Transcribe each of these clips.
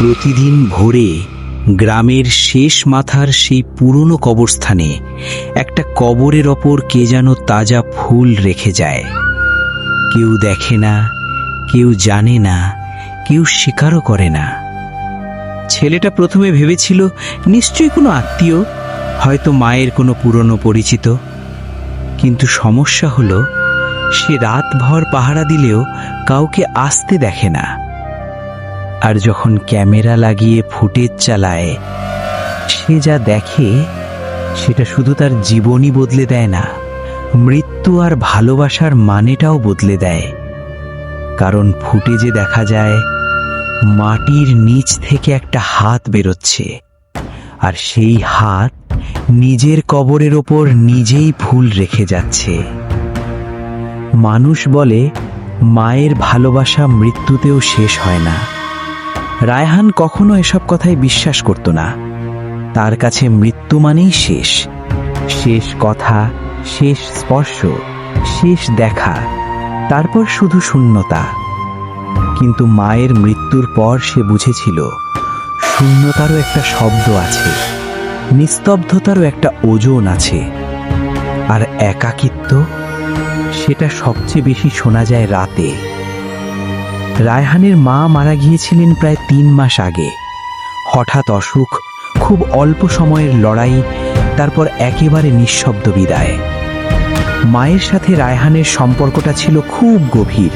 প্রতিদিন ভোরে গ্রামের শেষ মাথার সেই পুরনো কবরস্থানে একটা কবরের ওপর কে যেন তাজা ফুল রেখে যায়। কেউ দেখে না, কেউ জানে না, কেউ স্বীকারও করে না। ছেলেটা প্রথমে ভেবেছিল নিশ্চয়ই কোনো আত্মীয়, হয়তো মায়ের কোনো পুরনো পরিচিত। কিন্তু সমস্যা হলো সে রাতভর পাহারা দিলেও কাউকে আসতে দেখে না। আর যখন ক্যামেরা লাগিয়ে ফুটেজ চালায়, সে যা দেখে সেটা শুধু তার জীবনই বদলে দেয় না, মৃত্যু আর ভালোবাসার মানেটাও বদলে দেয়। কারণ ফুটেজে দেখা যায় মাটির নিচ থেকে একটা হাত বেরোচ্ছে, আর সেই হাত নিজের কবরের ওপর নিজেই ফুল রেখে যাচ্ছে। মানুষ বলে মায়ের ভালোবাসা মৃত্যুতেও শেষ হয় না। রায়হান কখনো এসব কথায় বিশ্বাস করত না। তার কাছে মৃত্যু মানেই শেষ, শেষ কথা, শেষ স্পর্শ, শেষ দেখা, তারপর শুধু শূন্যতা। কিন্তু মায়ের মৃত্যুর পর সে বুঝেছিল শূন্যতারও একটা শব্দ আছে, নিস্তব্ধতারও একটা ওজন আছে। আর একাকিত্ব, সেটা সবচেয়ে বেশি শোনা যায় রাতে। রায়হানের মা মারা গিয়েছিলেন প্রায় 3 মাস আগে। হঠাৎ অসুখ, খুব অল্প সময়ের লড়াই, তারপর একেবারে নিঃশব্দ বিদায়। মায়ের সাথে রায়হানের সম্পর্কটা ছিল খুব গভীর।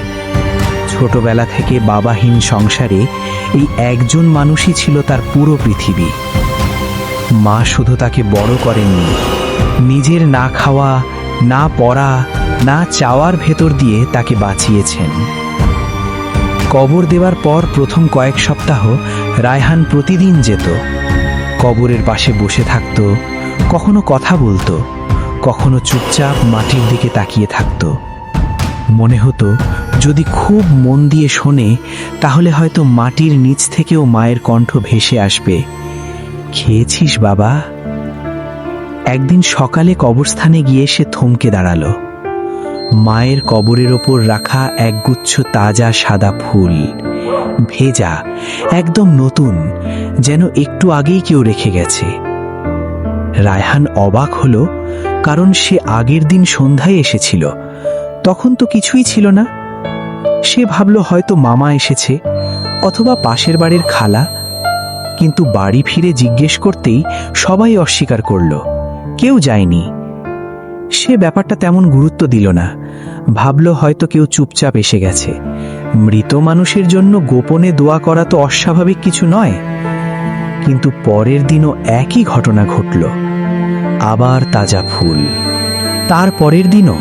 ছোটবেলা থেকে বাবাহীন সংসারে এই একজন মানুষই ছিল তার পুরো পৃথিবী। মা শুধু তাকে বড় করেননি, নিজের না খাওয়া, না পড়া, না চাওয়ার ভেতর দিয়ে তাকে বাঁচিয়েছেন। কবর দেওয়ার পর প্রথম কয়েক সপ্তাহ রায়হান প্রতিদিন যেত। কবরের পাশে বসে থাকত, কখনো কথা বলতো, কখনো চুপচাপ মাটির দিকে তাকিয়ে থাকত। মনে হতো যদি খুব মন দিয়ে শোনে তাহলে হয়তো মাটির নিচ থেকেও মায়ের কণ্ঠ ভেসে আসবে, খেয়েছিস বাবা? একদিন সকালে কবরস্থানে গিয়ে সে থমকে দাঁড়ালো। মায়ের কবরের ওপর রাখা একগুচ্ছ তাজা সাদা ফুল, ভেজা, একদম নতুন, যেন একটু আগেই কেউ রেখে গেছে। রায়হান অবাক হলো, কারণ সে আগের দিন সন্ধ্যায় এসেছিল, তখন তো কিছুই ছিল না। সে ভাবল হয়তো মামা এসেছে অথবা পাশের বাড়ির খালা। কিন্তু বাড়ি ফিরে জিজ্ঞেস করতেই সবাই অস্বীকার করল, কেউ যায়নি। সে ব্যাপারটা তেমন গুরুত্ব দিল না, ভাবল হয়তো কেউ চুপচাপ এসে গেছে। মৃত মানুষের জন্য গোপনে দোয়া করা তো অস্বাভাবিক কিছু নয়। কিন্তু পরের দিনও একই ঘটনা ঘটল, আবার তাজা ফুল। তার পরের দিনও,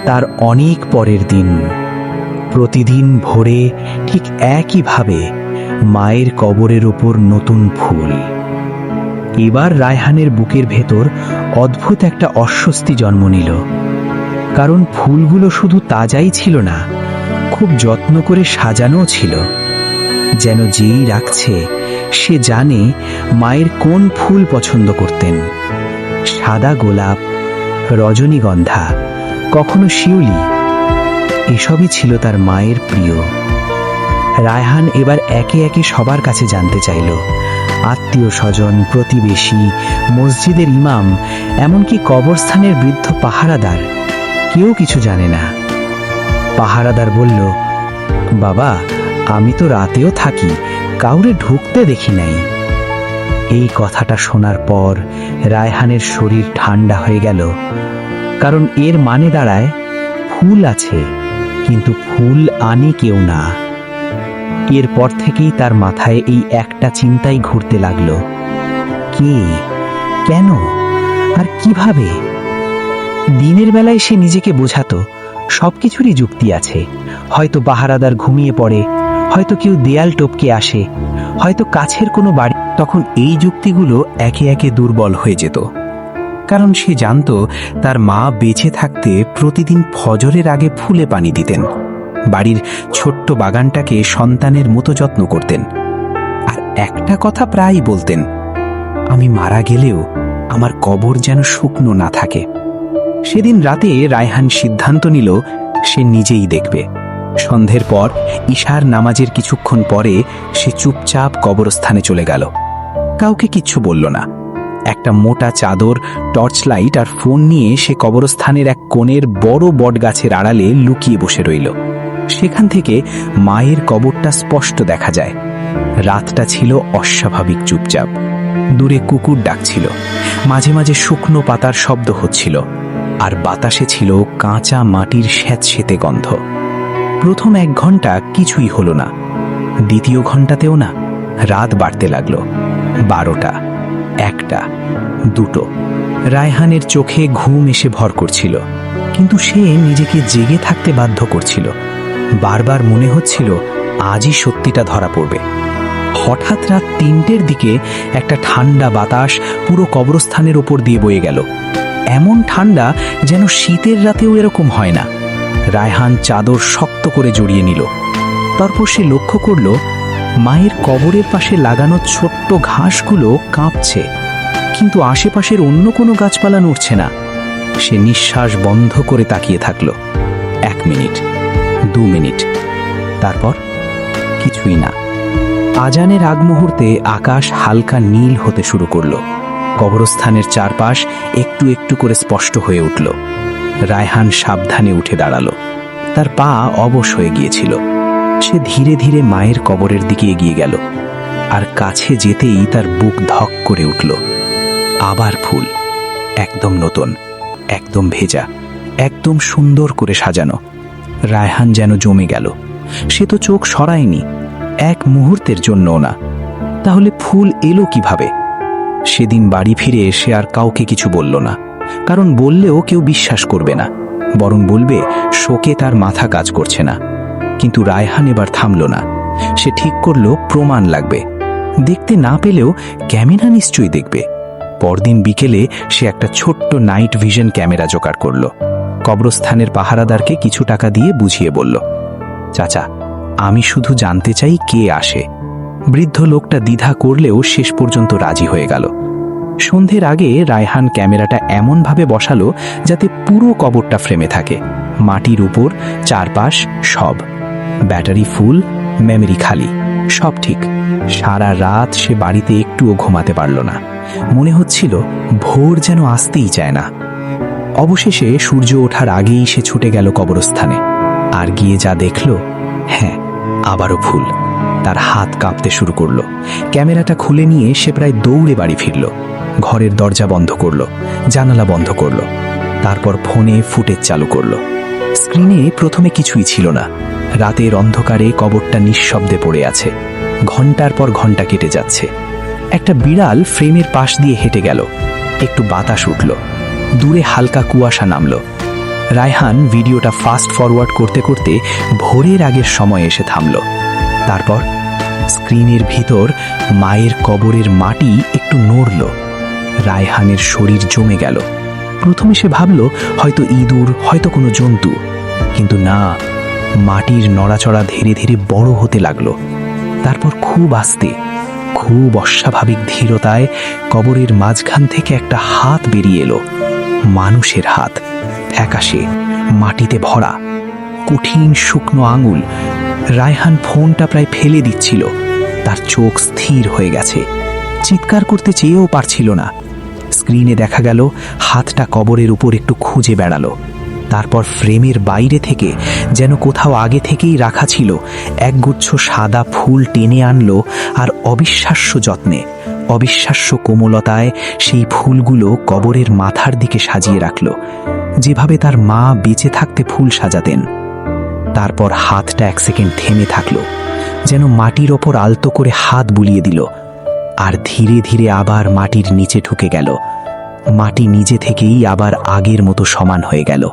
তার অনেক পরের দিন, প্রতিদিন ভোরে ঠিক একইভাবে মায়ের কবরের ওপর নতুন ফুল। এবার রায়হানের বুকের ভেতর অদ্ভুত একটা অস্বস্তি জন্ম নিল। কারণ ফুলগুলো শুধু তাজাই ছিল না, খুব যত্ন করে সাজানোও ছিল। যেন যেই রাখছে সে জানে মায়ের কোন ফুল পছন্দ করতেন। সাদা গোলাপ, রজনীগন্ধা, কখনো শিউলি, এসবই ছিল তার মায়ের প্রিয়। রায়হান এবার একে একে সবার কাছে জানতে চাইল, আত্মীয় স্বজন, প্রতিবেশী, মসজিদের ইমাম, এমনকি কবরস্থানের বৃদ্ধ পাহারাদার, কেউ কিছু জানে না। পাহারাদার বলল, বাবা, আমি তো রাতেও থাকি, কাউরে ঢুকতে দেখি নাই। এই কথাটা শোনার পর রায়হানের শরীর ঠান্ডা হয়ে গেল। কারণ এর মানে দাঁড়ায় ফুল আছে, কিন্তু ফুল আনে কেউ না। এরপর থেকেই তার মাথায় এই একটা চিন্তাই ঘুরতে লাগলো, কে, কেন আর কিভাবে? দিনের বেলায় সে নিজেকে বোঝাতো সবকিছুরই যুক্তি আছে। হয়তো পাহারাদার ঘুমিয়ে পড়ে, হয়তো কেউ দেয়াল টপকে আসে, হয়তো কাছের কোনো বাড়ি। তখন এই যুক্তিগুলো একে একে দুর্বল হয়ে যেত। কারণ সে জানত তার মা বেঁচে থাকতে প্রতিদিন ফজরের আগে ফুলে পানি দিতেন, বাড়ির ছোট্ট বাগানটাকে সন্তানের মতো যত্ন করতেন। আর একটা কথা প্রায়ই বলতেন, আমি মারা গেলেও আমার কবর যেন শুকনো না থাকে। সেদিন রাতে রায়হান সিদ্ধান্ত নিল সে নিজেই দেখবে, সন্ধ্যের পর ঈশার নামাজের কিছুক্ষণ পরে সে চুপচাপ কবরস্থানে চলে গেল। কাউকে কিচ্ছু বলল না। একটা মোটা চাদর, টর্চ লাইট আর ফোন নিয়ে সে কবরস্থানের এক কোণের বড় বটগাছের আড়ালে লুকিয়ে বসে রইল। সেখান থেকে মায়ের কবরটা স্পষ্ট দেখা যায়। রাতটা ছিল অস্বাভাবিক চুপচাপ। দূরে কুকুর ডাকছিল, মাঝে মাঝে শুকনো পাতার শব্দ হচ্ছিল, আর বাতাসে ছিল কাঁচা মাটির স্যাঁতসেঁতে গন্ধ। প্রথম 1 ঘন্টা কিছুই হলো না, দ্বিতীয় ঘন্টাতেও না। রাত বাড়তে লাগলো। 12টা, 1টা, 2টো। রায়হানের চোখে ঘুম এসে ভর করছিল, কিন্তু সে নিজেকে জেগে থাকতে বাধ্য করছিল। বারবার মনে হচ্ছিল আজই সত্যিটা ধরা পড়বে। হঠাৎ রাত 3টের দিকে একটা ঠান্ডা বাতাস পুরো কবরস্থানের ওপর দিয়ে বয়ে গেল। এমন ঠান্ডা যেন শীতের রাতেও এরকম হয় না। রায়হান চাদর শক্ত করে জড়িয়ে নিল। তারপর সে লক্ষ্য করল মায়ের কবরের পাশে লাগানো ছোট্ট ঘাসগুলো কাঁপছে, কিন্তু আশেপাশের অন্য কোনো গাছপালা নড়ছে না। সে নিঃশ্বাস বন্ধ করে তাকিয়ে থাকল। 1 মিনিট, 2 মিনিট, তারপর কিছুই না। আজানের আগ মুহূর্তে আকাশ হালকা নীল হতে শুরু করল। কবরস্থানের চারপাশ একটু একটু করে স্পষ্ট হয়ে উঠল। রায়হান সাবধানে উঠে দাঁড়ালো। তার পা অবশ হয়ে গিয়েছিল। সে ধীরে ধীরে মায়ের কবরের দিকে এগিয়ে গেল, আর কাছে যেতেই তার বুক ধক করে উঠল। আবার ফুল, একদম নতুন, একদম ভেজা, একদম সুন্দর করে সাজানো। রায়হান যেন জমে গেল। সে তো চোখ সরায়নি, 1 মুহূর্তের জন্যও না। তাহলে ফুল এলো কিভাবে? সেদিন বাড়ি ফিরে এসে আর কাউকে কিছু বলল না, কারণ বললেও কেউ বিশ্বাস করবে না, বরং বলবে শোকে তার মাথা কাজ করছে না। কিন্তু রায়হান এবার থামল না। সে ঠিক করল প্রমাণ লাগবে। দেখতে না পেলেও ক্যামেরা নিশ্চয়ই দেখবে। পরদিন বিকেলে সে একটা ছোট্ট নাইট ভিশন ক্যামেরা জোগাড় করল। কবরস্থানের পাহারাদারকে কিছু টাকা দিয়ে বুঝিয়ে বলল, চাচা, আমি শুধু জানতে চাই কে আসে। বৃদ্ধ লোকটা দ্বিধা করলেও শেষ পর্যন্ত রাজি হয়ে গেল। সন্ধ্যের আগে রায়হান ক্যামেরাটা এমনভাবে বসালো যাতে পুরো কবরটা ফ্রেমে থাকে। মাটির উপর, চারপাশ সব। ব্যাটারি ফুল, মেমরি খালি, সব ঠিক। সারা রাত সে বাড়িতে একটুও ঘুমাতে পারল না। মনে হচ্ছিল ভোর যেন আসতেই চায় না। অবশেষে সূর্য ওঠার আগেই সে ছুটে গেল কবরস্থানে। আর গিয়ে যা দেখল, হ্যাঁ, আবারও ফুল। তার হাত কাঁপতে শুরু করলো। ক্যামেরাটা খুলে নিয়ে সে প্রায় দৌড়ে বাড়ি ফিরল। ঘরের দরজা বন্ধ করলো, জানালা বন্ধ করলো, তারপর ফোনে ফুটেজ চালু করলো। স্ক্রিনে প্রথমে কিছুই ছিল না। রাতের অন্ধকারে কবরটা নিঃশব্দে পড়ে আছে। ঘন্টার পর ঘন্টা কেটে যাচ্ছে। একটা বিড়াল ফ্রেমের পাশ দিয়ে হেঁটে গেল। একটু বাতাস উঠল, দূরে হালকা কুয়াশা নামল। রায়হান ভিডিওটা ফাস্ট ফরওয়ার্ড করতে করতে ভোরের আগের সময় এসে থামল। তারপর স্ক্রিনের ভিতর মায়ের কবরের মাটি একটু নড়ল। রায়হানের শরীর জমে গেল। প্রথমে সে ভাবল হয়তো ইঁদুর, হয়তো কোনো জন্তু, কিন্তু না, মাটির নড়াচড়া ধীরে ধীরে বড় হতে লাগলো। তারপর খুব আস্তে, খুব অস্বাভাবিক ধীরতায় কবরের মাঝখান থেকে একটা হাত বেরিয়ে এলো। মানুষের হাত, ফ্যাকাশে, মাটিতে ভরা, কঠিন শুকনো আঙুল। রায়হান ফোনটা প্রায় ফেলে দিচ্ছিল। তার চোখ স্থির হয়ে গেছে। চিৎকার করতে চেয়েও পারছিল না। স্ক্রিনে দেখা গেল হাতটা কবরের উপর একটু খুঁজে বেড়ালো। তারপর ফ্রেমের বাইরে থেকে যেন কোথাও আগে থেকেই রাখা ছিল একগুচ্ছ সাদা ফুল টেনে আনলো, আর অবিশ্বাস্য যত্নে, অবিশ্বাস্য কোমলতায় সেই ফুলগুলো কবরের মাথার দিকে সাজিয়ে রাখল, যেভাবে তার মা বেঁচে থাকতে ফুল সাজাতেন। তারপর হাতটা 1 সেকেন্ড থেমে থাকলো, যেন মাটির ওপর আলতো করে হাত বুলিয়ে দিল, আর ধীরে ধীরে আবার মাটির নিচে ঢুকে গেল। মাটি নিজে থেকেই আবার আগের মতো সমান হয়ে গেল।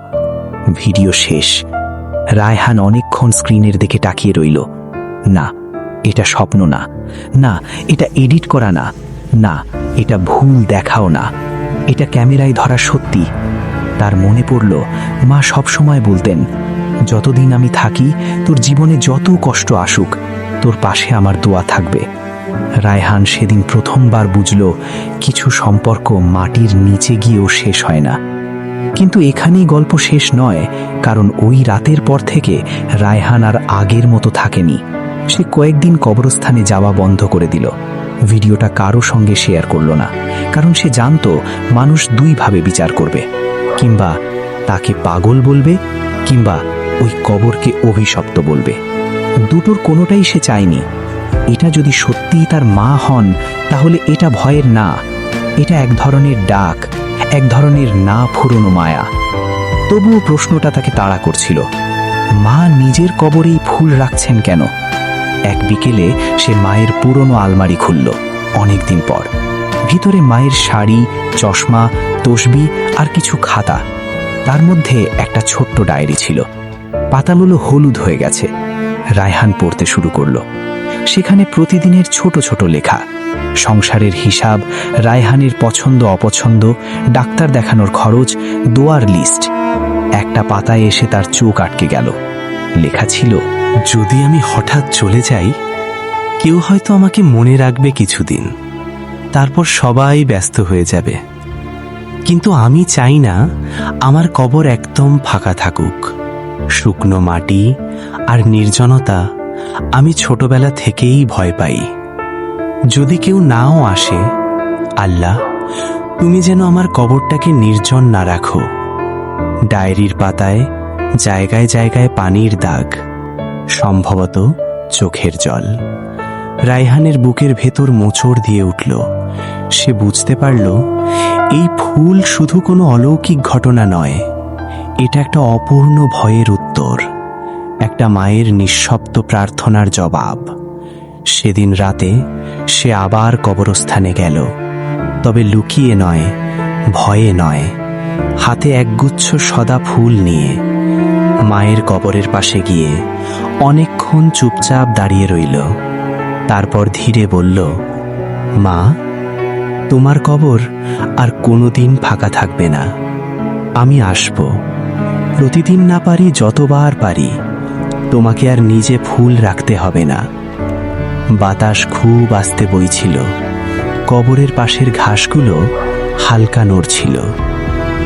ভিডিও শেষ। রায়হান অনেকক্ষণ স্ক্রিনের দিকে তাকিয়ে রইল। না, এটা স্বপ্ন না, না এটা এডিট করা না, না এটা ভুল দেখাও না, এটা ক্যামেরায় ধরা সত্যি। তার মনে পড়ল মা সবসময় বলতেন, যতদিন আমি থাকি, তোর জীবনে যত কষ্ট আসুক, তোর পাশে আমার দোয়া থাকবে। রায়হান সেদিন প্রথমবার বুঝল কিছু সম্পর্ক মাটির নিচে গিয়েও শেষ হয় না, কিন্তু এখানেই গল্প শেষ নয়, কারণ ওই রাতের পর থেকে রায়হান আর আগের মতো থাকেনি। সে কয়েকদিন কবরস্থানে যাওয়া বন্ধ করে দিল। ভিডিওটা কারো সঙ্গে শেয়ার করলো না, কারণ সে জানতো মানুষ দুইভাবে বিচার করবে, কিংবা তাকে পাগল বলবে, কিংবা ওই কবরকে অভিশপ্ত বলবে। দুটোর কোনোটাই সে চায়নি। এটা যদি সত্যিই তার মা হন, তাহলে এটা ভয়ের না, এটা এক ধরনের ডাক, এক ধরনের না ফুরোনো মায়া। তবুও প্রশ্নটা তাকে তাড়া করছিল, মা নিজের কবরেই ফুল রাখছেন কেন? এক বিকেলে সে মায়ের পুরনো আলমারি খুলল অনেকদিন পর। ভিতরে মায়ের শাড়ি, চশমা, তসবি আর কিছু খাতা। তার মধ্যে একটা ছোট্ট ডায়েরি ছিল। পাতাগুলো হলুদ হয়ে গেছে। রায়হান পড়তে শুরু করলো। সেখানে প্রতিদিনের ছোট ছোট লেখা, সংসারের হিসাব, রায়হানের পছন্দ অপছন্দ, ডাক্তার দেখানোর খরচ, দোয়ার লিস্ট। একটা পাতায় এসে তার চোখ আটকে গেল। লেখা ছিল, যদি আমি হঠাৎ চলে যাই, কেউ হয়তো আমাকে মনে রাখবে কিছুদিন, তারপর সবাই ব্যস্ত হয়ে যাবে। কিন্তু আমি চাই না আমার কবর একদম ফাঁকা থাকুক। শুকনো মাটি আর নির্জনতা আমি ছোটবেলা থেকেই ভয় পাই। যদি কেউ নাও আসে, আল্লাহ, তুমি যেন আমার কবরটাকে নির্জন না রাখো। ডায়েরির পাতায় জায়গায় জায়গায় পানির দাগ, সম্ভবত চোখের জল। রায়হানের বুকের ভেতর মোচড় দিয়ে উঠল। সে বুঝতে পারল, এই ফুল শুধু কোনো অলৌকিক ঘটনা নয়, এটা একটা অপূর্ণ ভয়ের উত্তর, একটা মায়ের নিঃশব্দ প্রার্থনার জবাব। সেদিন রাতে সে আবার কবরস্থানে গেল, তবে লুকিয়ে নয়, ভয়ে নয়, হাতে একগুচ্ছ সদা ফুল নিয়ে। মায়ের কবরের পাশে গিয়ে অনেকক্ষণ চুপচাপ দাঁড়িয়ে রইল। তারপর ধীরে বলল, মা, তোমার কবর আর কোনোদিন ফাঁকা থাকবে না। আমি আসব, প্রতিদিন না পারি, যতবার পারি। তোমাকে আর নিজে ফুল রাখতে হবে না। বাতাস খুব আস্তে বইছিল। কবরের পাশের ঘাসগুলো হালকা নড়ছিল।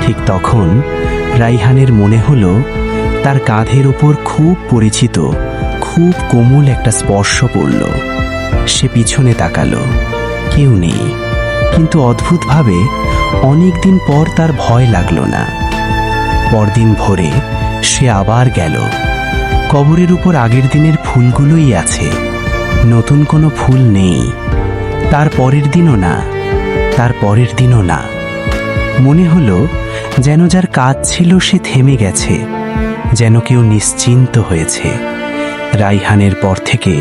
ঠিক তখন রায়হানের মনে হলো, তার কাঁধের ওপর খুব পরিচিত, খুব কোমল একটা স্পর্শ পড়ল। সে পিছনে তাকালো, কেউ নেই। কিন্তু অদ্ভুতভাবে অনেকদিন পর তার ভয় লাগলো না। পরদিন ভোরে সে আবার গেল। কবরের উপর আগের দিনের ফুলগুলোই আছে, নতুন কোনো ফুল নেই। তার পরের দিনও না, তার পরের দিনও না। মনে হলো যেন যার কাজ ছিল সে থেমে গেছে, যেন কেউ নিশ্চিন্ত হয়েছে। রায়হানের পর থেকে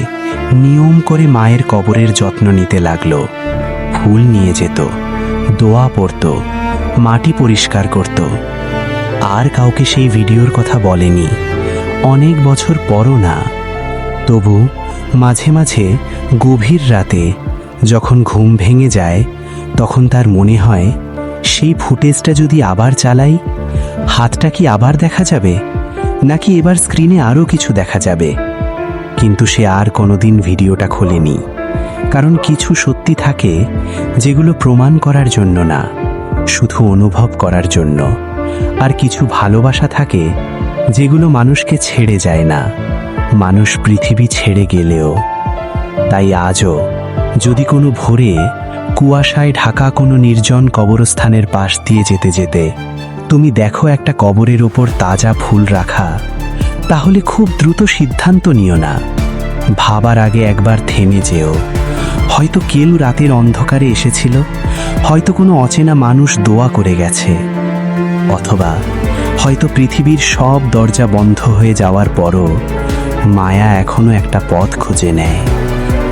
নিয়ম করে মায়ের কবরের যত্ন নিতে লাগলো। ফুল নিয়ে যেত, দোয়া পড়ত, মাটি পরিষ্কার করত। আর কাউকে সেই ভিডিওর কথা বলেনি, অনেক বছর পরও না। তবু মাঝে মাঝে গভীর রাতে যখন ঘুম ভেঙে যায়, তখন তার মনে হয়, সেই ফুটেজটা যদি আবার চালাই, হাতটা কি আবার দেখা যাবে, নাকি এবার স্ক্রিনে আরও কিছু দেখা যাবে। কিন্তু সে আর কোনোদিন ভিডিওটা খোলেনি, কারণ কিছু সত্যি থাকে যেগুলো প্রমাণ করার জন্য না, শুধু অনুভব করার জন্য। আর কিছু ভালোবাসা থাকে যেগুলো মানুষকে ছেড়ে যায় না, মানুষ পৃথিবী ছেড়ে গেলেও। তাই আজও যদি কোনো ভোরে কুয়াশায় ঢাকা কোনো নির্জন কবরস্থানের পাশ দিয়ে যেতে যেতে তুমি দেখো একটা কবরের ওপর তাজা ফুল রাখা, তাহলে খুব দ্রুত সিদ্ধান্ত নিও না। ভাবার আগে একবার থেমে যেও। হয়তো কেউ রাতের অন্ধকারে এসেছিল, হয়তো কোনো অচেনা মানুষ দোয়া করে গেছে, অথবা হয়তো পৃথিবীর সব দরজা বন্ধ হয়ে যাওয়ার পরও মায়া এখনো একটা পথ খুঁজে নেয়।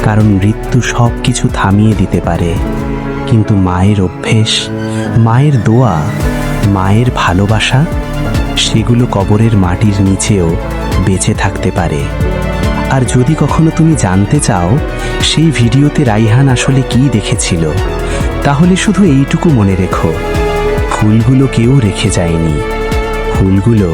কারণ মৃত্যু সব কিছু থামিয়ে দিতে পারে, কিন্তু মায়ের অভ্যেস, মায়ের দোয়া, মায়ের ভালোবাসা, সেগুলো কবরের মাটির নিচেও বেঁচে থাকতে পারে। আর যদি কখনো তুমি জানতে চাও সেই ভিডিওতে রায়হান আসলে কি দেখেছিল, তাহলে শুধু এইটুকু মনে রেখো, ফুলগুলো কেউ রেখে যায়নি, ফুলগুলো